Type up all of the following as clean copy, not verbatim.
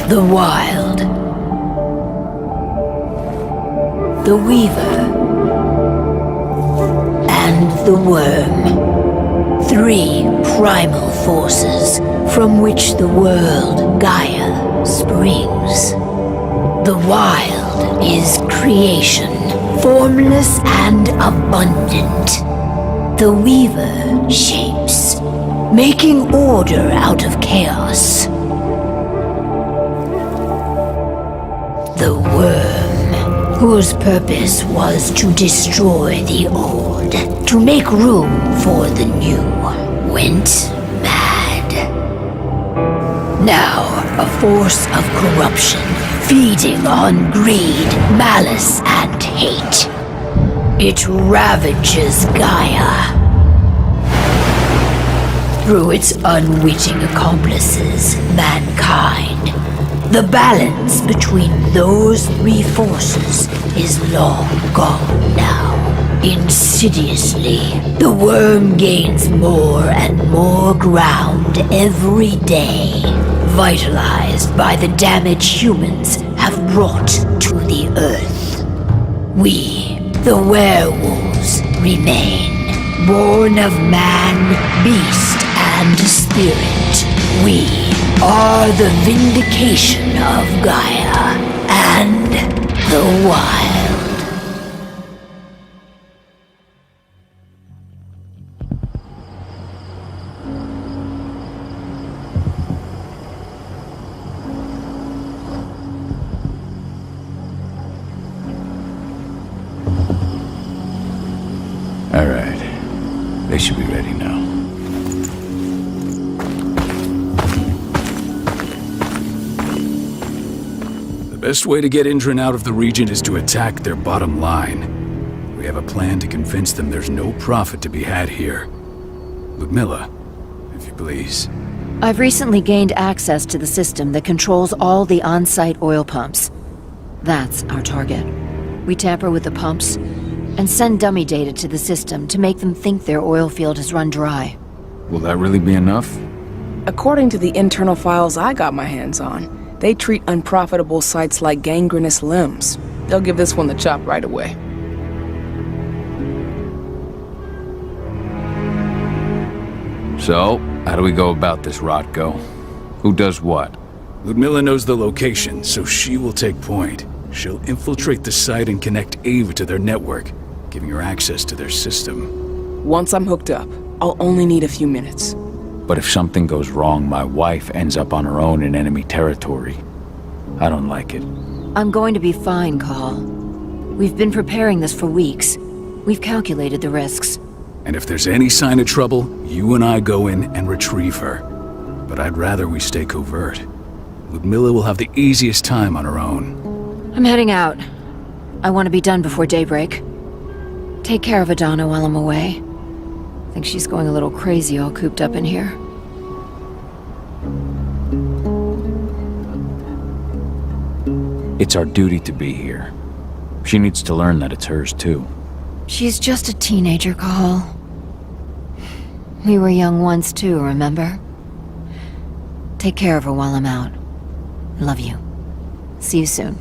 The Wild. The Weaver. And the Worm. 3 primal forces from which the world, Gaia, springs. The Wild is creation, formless and abundant. The Weaver shapes, making order out of chaos. The Worm, whose purpose was to destroy the old, to make room for the new, went mad. Now, a force of corruption, feeding on greed, malice, and hate. It ravages Gaia. Through its unwitting accomplices, mankind, the balance between those 3 forces is long gone now. Insidiously, the Worm gains more and more ground every day, vitalized by the damage humans have brought to the Earth. We, the werewolves, remain, born of man, beast, and spirit. We are the vindication of Gaia and the Wild. All right. They should be ready now. The best way to get Indran out of the region is to attack their bottom line. We have a plan to convince them there's no profit to be had here. Ludmilla, if you please. I've recently gained access to the system that controls all the on-site oil pumps. That's our target. We tamper with the pumps and send dummy data to the system to make them think their oil field has run dry. Will that really be enough? According to the internal files I got my hands on, they treat unprofitable sites like gangrenous limbs. They'll give this one the chop right away. So, how do we go about this, Rotko? Who does what? Ludmilla knows the location, so she will take point. She'll infiltrate the site and connect Ava to their network, giving her access to their system. Once I'm hooked up, I'll only need a few minutes. But if something goes wrong, my wife ends up on her own in enemy territory. I don't like it. I'm going to be fine, Call. We've been preparing this for weeks. We've calculated the risks. And if there's any sign of trouble, you and I go in and retrieve her. But I'd rather we stay covert. Ludmilla will have the easiest time on her own. I'm heading out. I want to be done before daybreak. Take care of Adana while I'm away. I think she's going a little crazy all cooped up in here. It's our duty to be here. She needs to learn that it's hers too. She's just a teenager, Call. We were young once too, remember? Take care of her while I'm out. Love you. See you soon.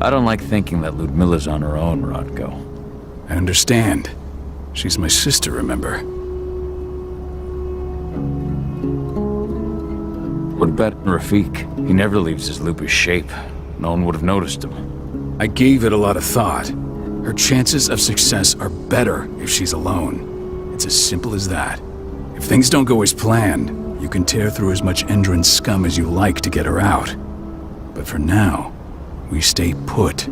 I don't like thinking that Ludmilla's on her own, Rotko. I understand. She's my sister, remember? What about Rafik? He never leaves his lupus shape. No one would have noticed him. I gave it a lot of thought. Her chances of success are better if she's alone. It's as simple as that. If things don't go as planned, you can tear through as much Indran scum as you like to get her out. But for now, we stay put.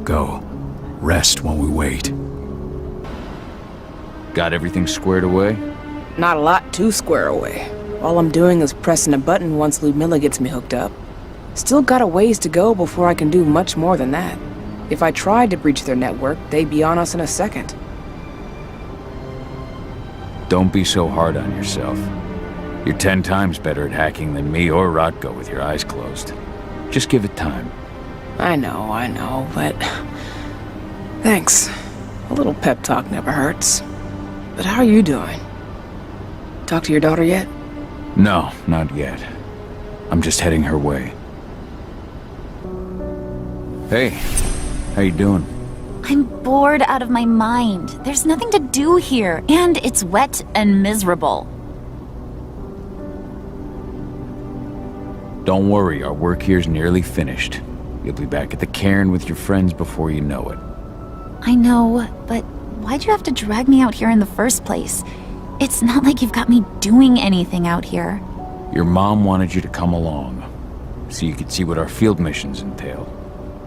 Go. Rest while we wait. Got everything squared away? Not a lot to square away. All I'm doing is pressing a button once Ludmilla gets me hooked up. Still got a ways to go before I can do much more than that. If I tried to breach their network, they'd be on us in a second. Don't be so hard on yourself. You're 10 times better at hacking than me or Rotko with your eyes closed. Just give it time. I know, but... Thanks. A little pep talk never hurts. But how are you doing? Talk to your daughter yet? No, not yet. I'm just heading her way. Hey, how you doing? I'm bored out of my mind. There's nothing to do here, and it's wet and miserable. Don't worry, our work here's nearly finished. You'll be back at the cairn with your friends before you know it. I know, but why'd you have to drag me out here in the first place? It's not like you've got me doing anything out here. Your mom wanted you to come along, so you could see what our field missions entail.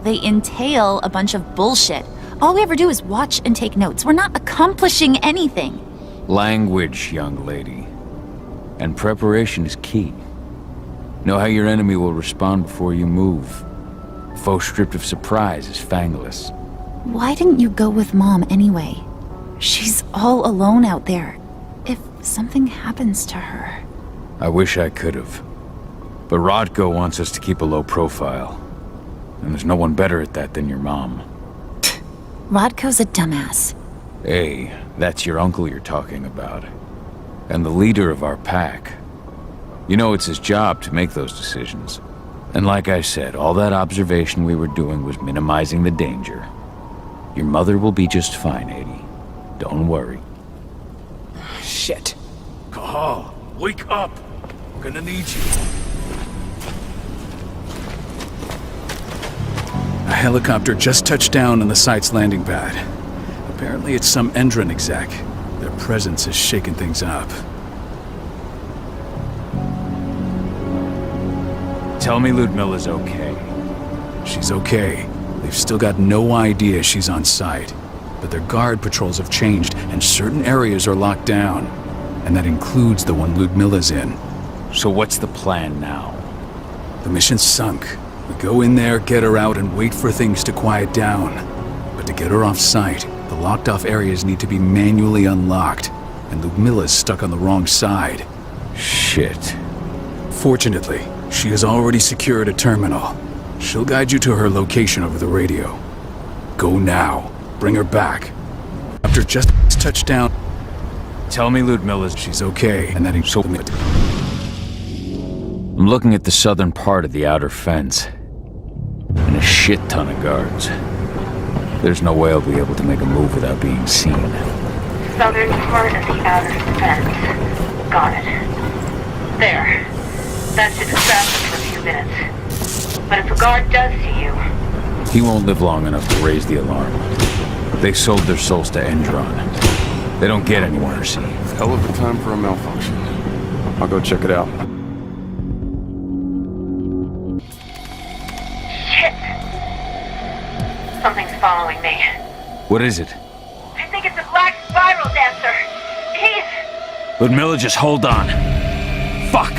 They entail a bunch of bullshit. All we ever do is watch and take notes. We're not accomplishing anything. Language, young lady. And preparation is key. Know how your enemy will respond before you move. Foe stripped of surprise is fangless. Why didn't you go with Mom anyway? She's all alone out there. If something happens to her... I wish I could have. But Rodko wants us to keep a low profile. And there's no one better at that than your mom. Rodko's a dumbass. Hey, that's your uncle you're talking about. And the leader of our pack. You know it's his job to make those decisions. And like I said, all that observation we were doing was minimizing the danger. Your mother will be just fine, Edie. Don't worry. Shit. Cahal, wake up! I'm gonna need you. A helicopter just touched down on the site's landing pad. Apparently it's some Endron exec. Their presence has shaken things up. Tell me Ludmilla's okay. She's okay. They've still got no idea she's on site. But their guard patrols have changed, and certain areas are locked down. And that includes the one Ludmilla's in. So what's the plan now? The mission's sunk. We go in there, get her out, and wait for things to quiet down. But to get her off site, the locked-off areas need to be manually unlocked. And Ludmilla's stuck on the wrong side. Shit. Fortunately, she has already secured a terminal. She'll guide you to her location over the radio. Go now. Bring her back. After just touched down, Tell me Ludmilla's... she's okay, and that includes... I'm looking at the southern part of the outer fence. And a shit ton of guards. There's no way I'll be able to make a move without being seen. Southern part of the outer fence. Got it. There. That should distract them for a few minutes. But if a guard does see you... He won't live long enough to raise the alarm. They sold their souls to Endron. They don't get any mercy. Hell of a time for a malfunction. I'll go check it out. Shit! Something's following me. What is it? I think it's a black spiral dancer. He's... Ludmilla, just hold on. Fuck!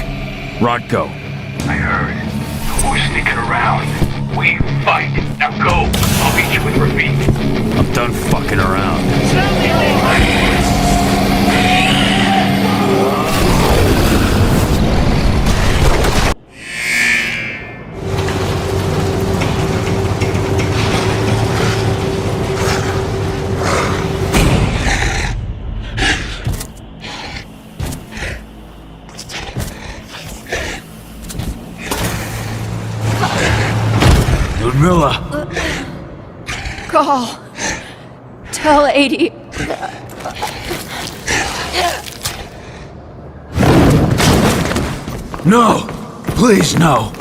Rodko. I heard. Who's sneaking around? We fight. Now go. I'll meet you with Rafik. I'm done fucking around. Ludmilla! Call. Tell 80. No! Please, no!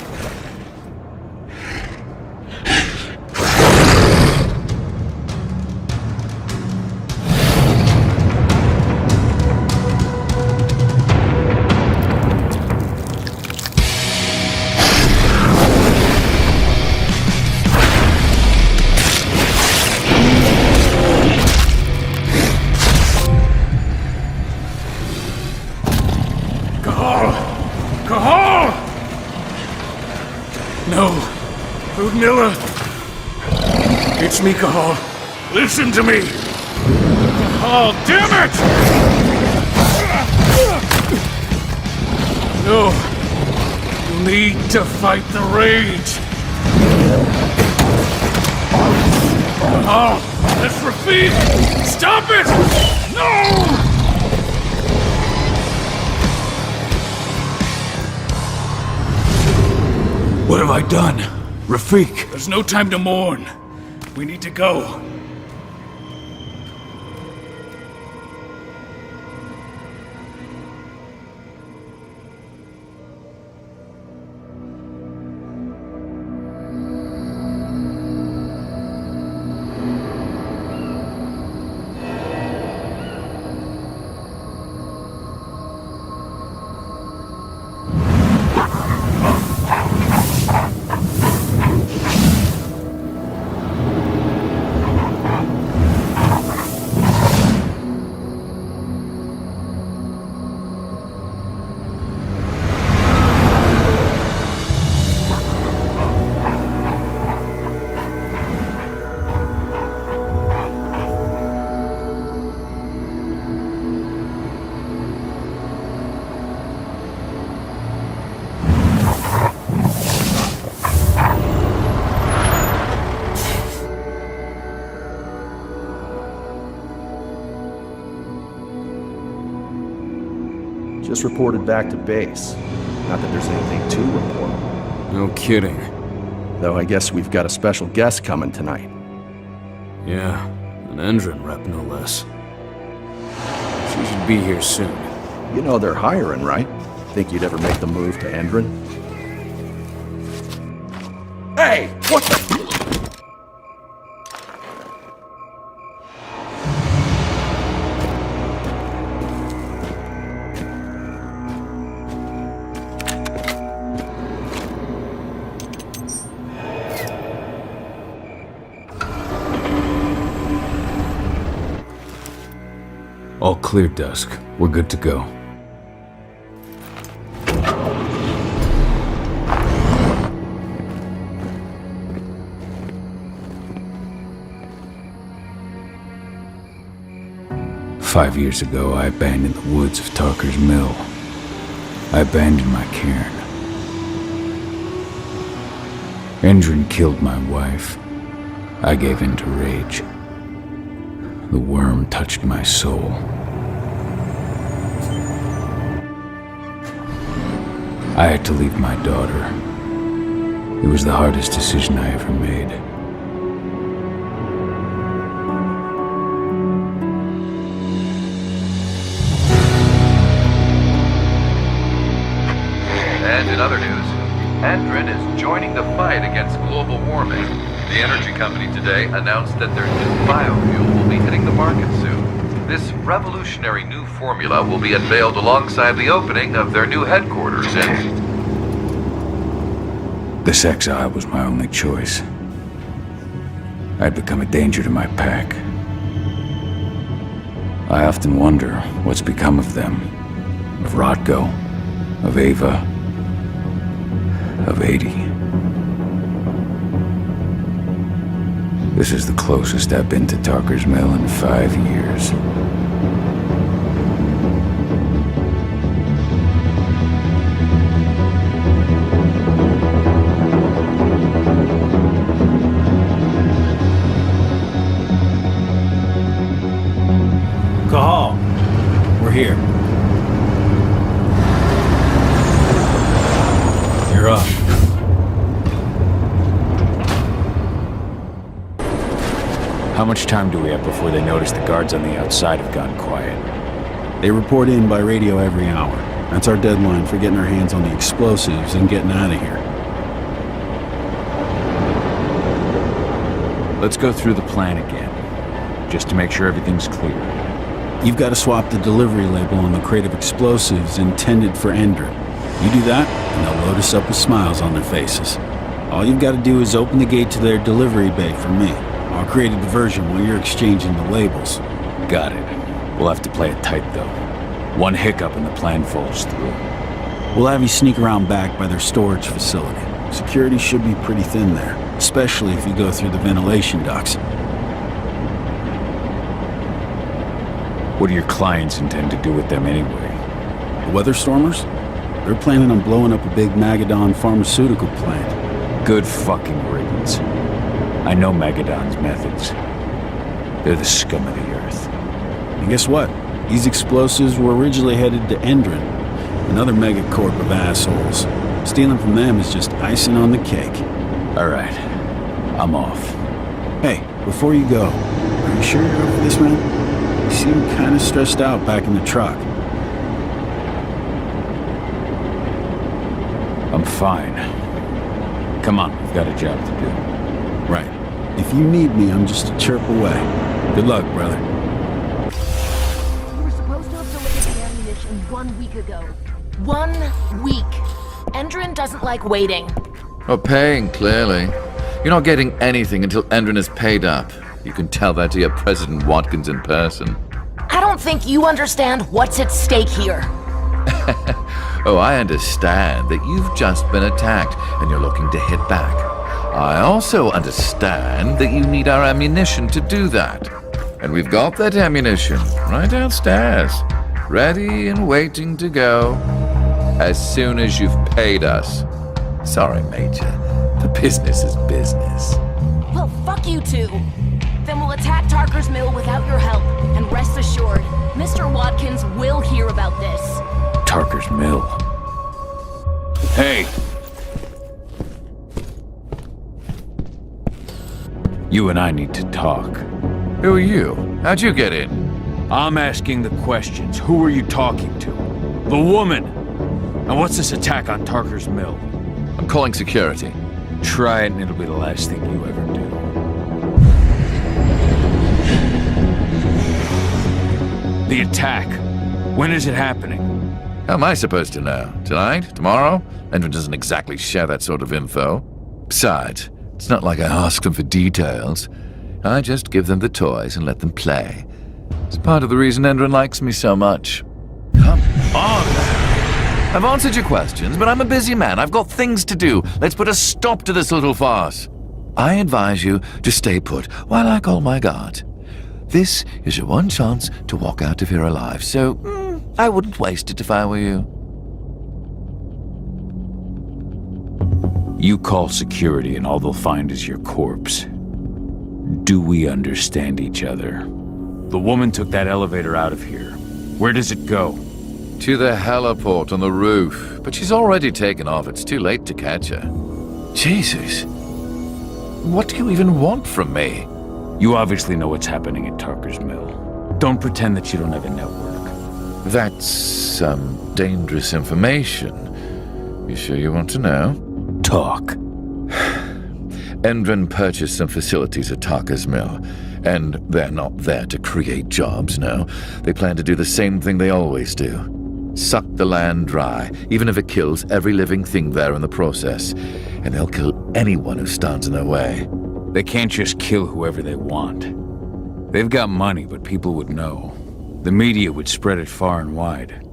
No! Ludmilla! It's me, Cahal. Listen to me! Cahal, damn it! No! You need to fight the rage! Cahal! That's Rafik! Stop it! No! Goodbye, done. Rafik. There's no time to mourn. We need to go. Just reported back to base. Not that there's anything to report. No kidding. Though I guess we've got a special guest coming tonight. Yeah, an Endron rep no less. She should be here soon. You know they're hiring, right? Think you'd ever make the move to Endron? Hey! What the... All clear, Dusk. We're good to go. Five years ago, I abandoned the woods of Talker's Mill. I abandoned my cairn. Endron killed my wife. I gave in to rage. The worm touched my soul. I had to leave my daughter. It was the hardest decision I ever made. And in other news, Endron is joining the fight against global warming. The energy company today announced that their new biofuel will be hitting the market soon. This revolutionary new formula will be unveiled alongside the opening of their new headquarters in... This exile was my only choice. I'd become a danger to my pack. I often wonder what's become of them. Of Rotko, of Ava, of 80. This is the closest I've been to Talker's Mill in 5 years. Cahal, we're here. You're up. How much time do we have before they notice the guards on the outside have gone quiet? They report in by radio every hour. That's our deadline for getting our hands on the explosives and getting out of here. Let's go through the plan again, just to make sure everything's clear. You've got to swap the delivery label on the crate of explosives intended for Endron. You do that, and they'll load us up with smiles on their faces. All you've got to do is open the gate to their delivery bay for me. I'll create a diversion while you're exchanging the labels. Got it. We'll have to play it tight, though. One hiccup and the plan falls through. We'll have you sneak around back by their storage facility. Security should be pretty thin there, especially if you go through the ventilation ducts. What do your clients intend to do with them anyway? The Weatherstormers? They're planning on blowing up a big Magadon pharmaceutical plant. Good fucking riddance. I know Magadon's methods. They're the scum of the earth. And guess what? These explosives were originally headed to Endron, another megacorp of assholes. Stealing from them is just icing on the cake. All right. I'm off. Hey, before you go, are you sure you're up for this, man? You seem kind of stressed out back in the truck. I'm fine. Come on, we've got a job to do. Right. If you need me, I'm just a chirp away. Good luck, brother. You were supposed to have delivered the ammunition 1 week ago. 1 week. Endrin doesn't like waiting. Well, paying, clearly. You're not getting anything until Endrin is paid up. You can tell that to your President Watkins in person. I don't think you understand what's at stake here. Oh, I understand that you've just been attacked and you're looking to hit back. I also understand that you need our ammunition to do that. And we've got that ammunition right downstairs, ready and waiting to go as soon as you've paid us. Sorry, Major. The business is business. Well, fuck you two. Then we'll attack Tarker's Mill without your help. And rest assured, Mr. Watkins will hear about this. Tarker's Mill. Hey! You and I need to talk. Who are you? How'd you get in? I'm asking the questions. Who are you talking to? The woman! And what's this attack on Tarker's Mill? I'm calling security. Try it and it'll be the last thing you ever do. The attack. When is it happening? How am I supposed to know? Tonight? Tomorrow? Endrin doesn't exactly share that sort of info. Besides, it's not like I ask them for details. I just give them the toys and let them play. It's part of the reason Endrin likes me so much. Come on now. I've answered your questions, but I'm a busy man. I've got things to do. Let's put a stop to this little farce. I advise you to stay put while I call my guard. This is your one chance to walk out of here alive, so I wouldn't waste it if I were you. You call security and all they'll find is your corpse. Do we understand each other? The woman took that elevator out of here. Where does it go? To the heliport on the roof. But she's already taken off. It's too late to catch her. Jesus. What do you even want from me? You obviously know what's happening at Tarker's Mill. Don't pretend that you don't have a network. That's some dangerous information. You sure you want to know? Talk. Endrin purchased some facilities at Tarker's Mill, and they're not there to create jobs, no. They plan to do the same thing they always do. Suck the land dry, even if it kills every living thing there in the process. And they'll kill anyone who stands in their way. They can't just kill whoever they want. They've got money, but people would know. The media would spread it far and wide.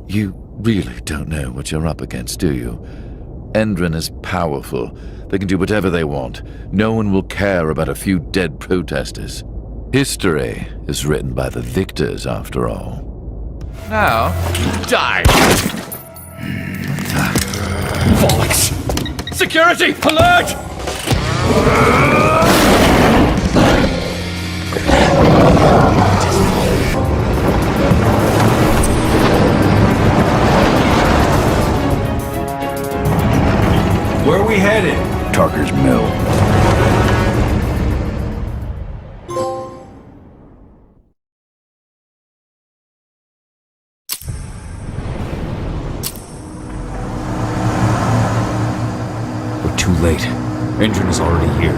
You really don't know what you're up against, do you? Endrin is powerful. They can do whatever they want. No one will care about a few dead protesters. History is written by the victors, after all. Now, die! Bollocks! Security! Alert! Where are we headed? Tarker's Mill. We're too late. Endrin is already here.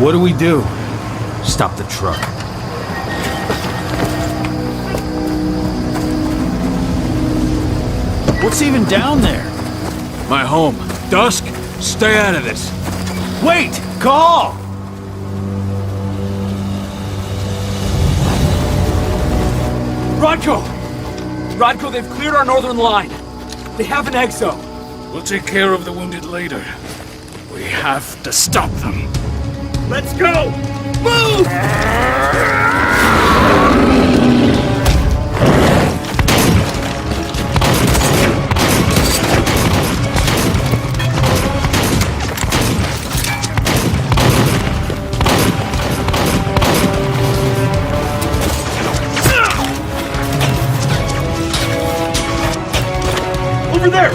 What do we do? Stop the truck. What's even down there? My home. Dusk, stay out of this. Wait! Call! Rodko! Rodko, they've cleared our northern line. They have an exo. We'll take care of the wounded later. We have to stop them. Let's go! Move! Over there!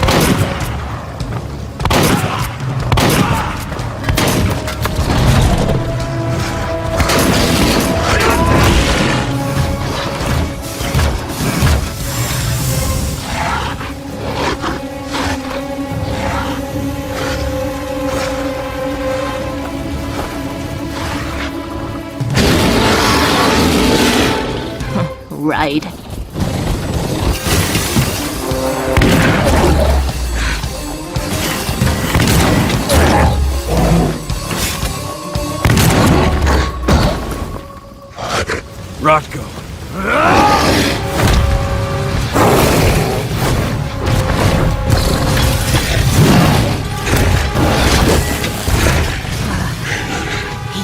Right. Rodko.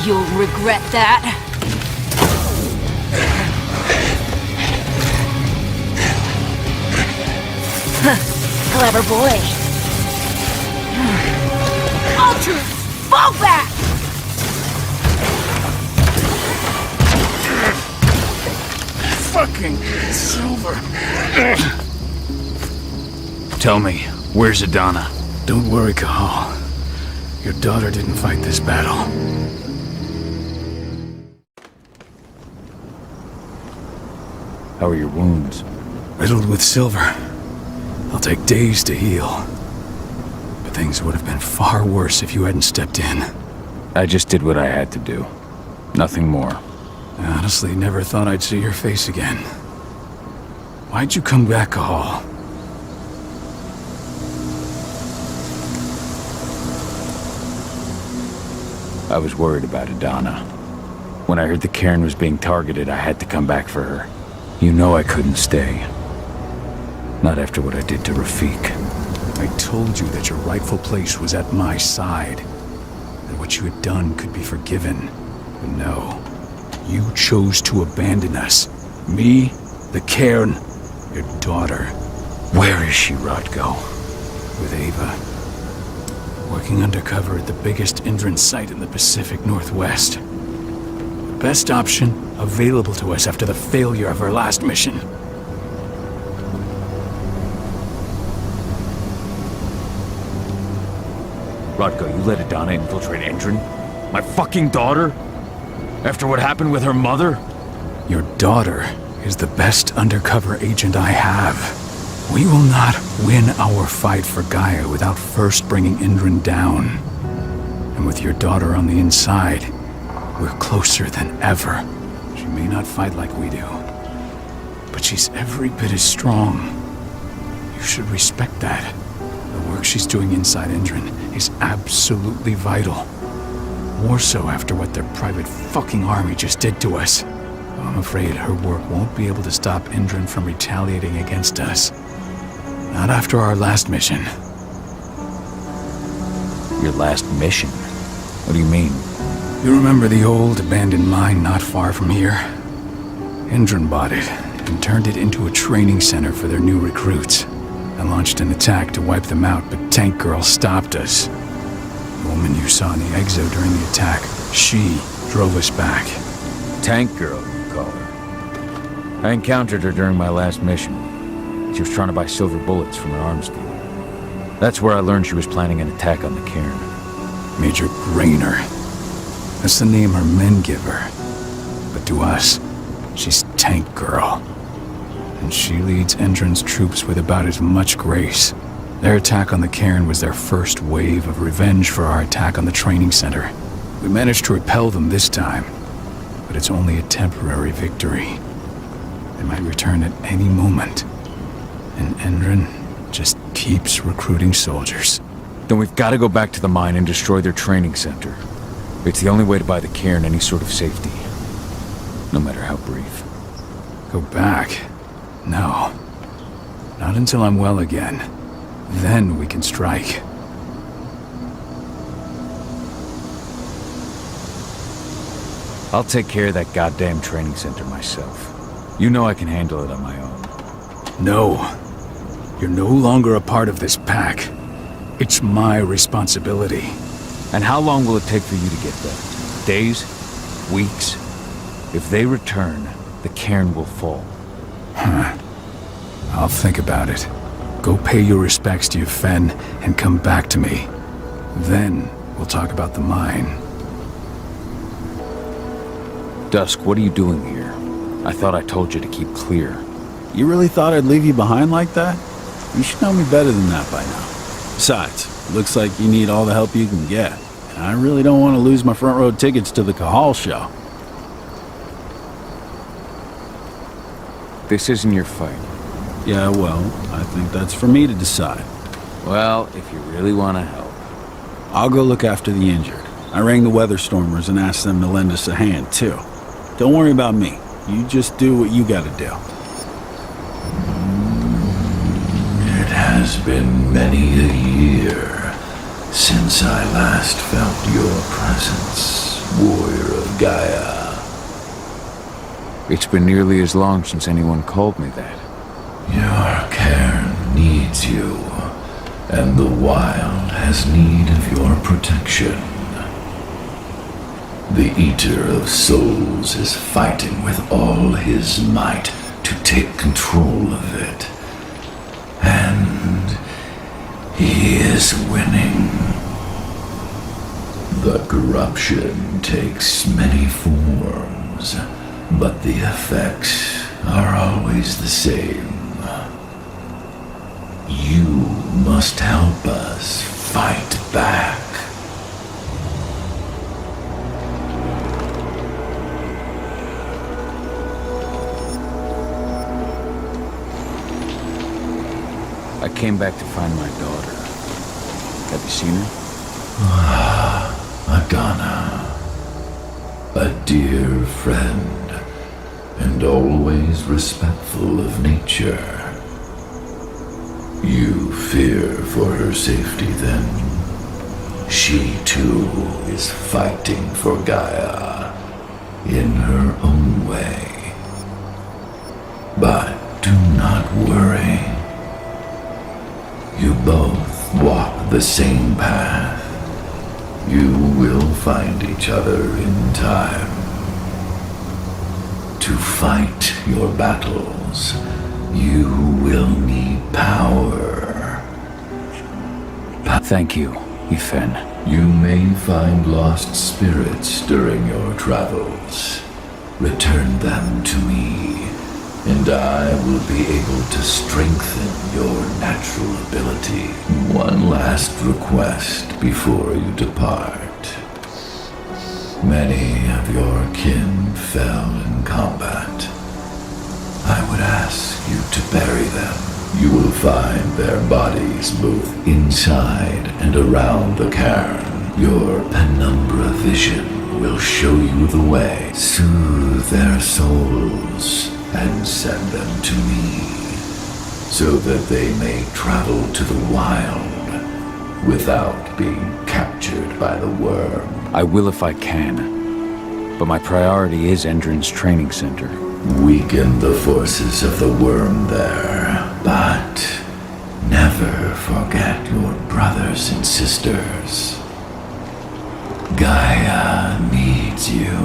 You'll regret that. Clever boy. Ultras, fall back! Fucking Silver. Tell me, where's Adana? Don't worry, Cahal. Your daughter didn't fight this battle. How are your wounds? Riddled with silver. They'll take days to heal. But things would have been far worse if you hadn't stepped in. I just did what I had to do. Nothing more. I honestly never thought I'd see your face again. Why'd you come back, Cahal? I was worried about Adana. When I heard the cairn was being targeted, I had to come back for her. You know I couldn't stay. Not after what I did to Rafik. I told you that your rightful place was at my side. That what you had done could be forgiven. But no. You chose to abandon us. Me, the cairn, your daughter. Where is she, Rodko? With Ava. Working undercover at the biggest Indran site in the Pacific Northwest. The best option available to us after the failure of our last mission. Rodko, you let Adana infiltrate Endron? My fucking daughter? After what happened with her mother? Your daughter is the best undercover agent I have. We will not win our fight for Gaia without first bringing Indran down. And with your daughter on the inside, we're closer than ever. She may not fight like we do, but she's every bit as strong. You should respect that. The work she's doing inside Indran is absolutely vital. More so after what their private fucking army just did to us. I'm afraid her work won't be able to stop Indran from retaliating against us. Not after our last mission. Your last mission? What do you mean? You remember the old abandoned mine not far from here? Indran bought it and turned it into a training center for their new recruits. And launched an attack to wipe them out, but Tank Girl stopped us. The woman you saw in the exo during the attack, she drove us back. Tank Girl, you call her. I encountered her during my last mission. She was trying to buy silver bullets from an arms dealer. That's where I learned she was planning an attack on the cairn. Major Grainer. That's the name her men give her. But to us, she's Tank Girl. And she leads Endron's troops with about as much grace. Their attack on the cairn was their first wave of revenge for our attack on the training center. We managed to repel them this time, but it's only a temporary victory. They might return at any moment. And Endron just keeps recruiting soldiers. Then we've got to go back to the mine and destroy their training center. It's the only way to buy the cairn any sort of safety. No matter how brief. Go back? No. Not until I'm well again. Then we can strike. I'll take care of that goddamn training center myself. You know I can handle it on my own. No. You're no longer a part of this pack. It's my responsibility. And how long will it take for you to get there? Days? Weeks? If they return, the cairn will fall. Huh. I'll think about it. Go pay your respects to Fen and come back to me. Then we'll talk about the mine. Dusk, what are you doing here? I thought I told you to keep clear. You really thought I'd leave you behind like that? You should know me better than that by now. Besides, it looks like you need all the help you can get. And I really don't want to lose my front row tickets to the Cahal show. This isn't your fight. Yeah, well, I think that's for me to decide. Well, if you really want to help. I'll go look after the injured. I rang the Weatherstormers and asked them to lend us a hand, too. Don't worry about me. You just do what you gotta do. It has been many a year since I last felt your presence, warrior of Gaia. It's been nearly as long since anyone called me that. Your cairn needs you, and the wild has need of your protection. The Eater of Souls is fighting with all his might to take control of it. And he is winning. The corruption takes many forms, but the effects are always the same. You must help us fight back. I came back to find my daughter. Have you seen her? Agana. A dear friend, and always respectful of nature. You fear for her safety then? She too is fighting for Gaia in her own way. But do not worry. You both walk the same path. You will find each other in time. To fight your battles, you will need power. Thank you, Fen. You may find lost spirits during your travels. Return them to me, and I will be able to strengthen your natural ability. One last request before you depart. Many of your kin fell in combat. I would ask you to bury them. You will find their bodies both inside and around the cairn. Your penumbra vision will show you the way. Soothe their souls and send them to me, so that they may travel to the wild without being captured by the worm. I will if I can, but my priority is Endron's training center. Weaken the forces of the worm there, but never forget your brothers and sisters. Gaia needs you.